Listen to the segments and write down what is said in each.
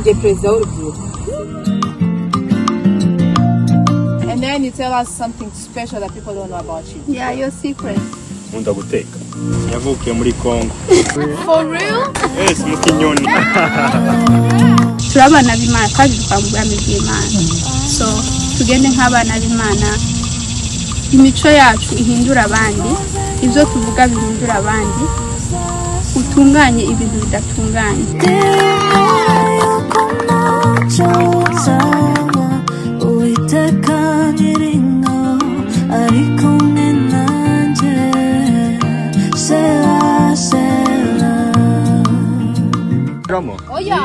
the president Urubyiruko. And then you tell us something special that people don't know about you. Yeah, your secret. Nkunda guteka. Yavukiye muri Congo. For real? Yes, mu Kinyoni. Turabana b'Imana kandi twamubwami bw'Imana. So tugende nk'abana b'Imana. Imico yacu ihindura abandi, ibyo tuvuga bihindura abandi. Utunganye ibintu bidatunganye. Oya,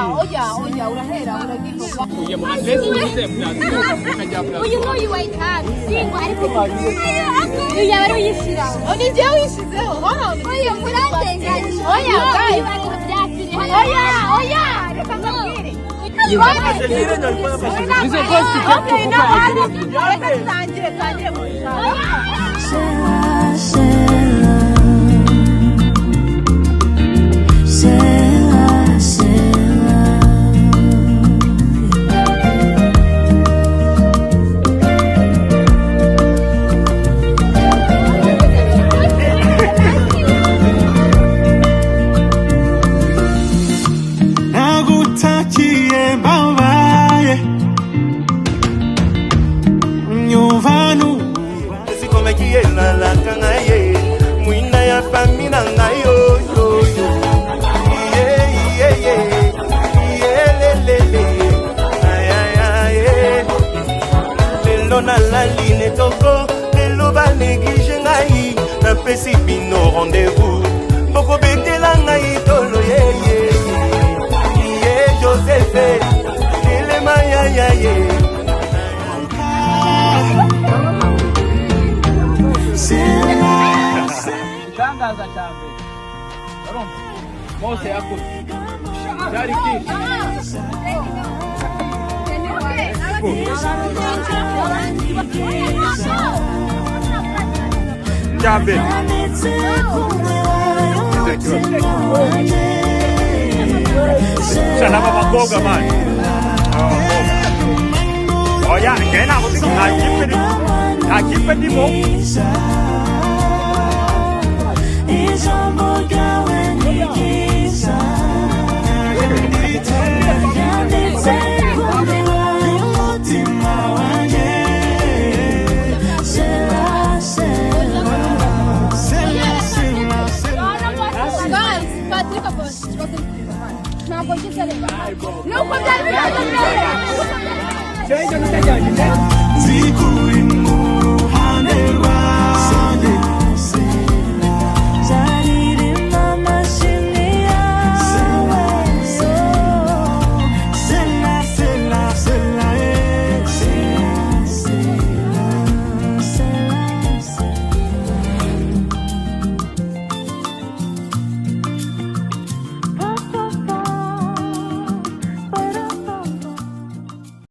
urahera, uragiye. Uyu n'uyu wayitanga. Singo ariko uyu yari uyishira. Oni je wishizeho. Oya murandenganye. Oya, oya, reka mbabwire. Tangire mu Pesi bino rendez-vous Boko betela ngai tolo Joseph ele maya Itangaza cyambe Barumva Mose yakoze Cyari ki Jambe. Sana bakobwa man. Oya, ngena ukuthi ngakiphe ndimo. Não,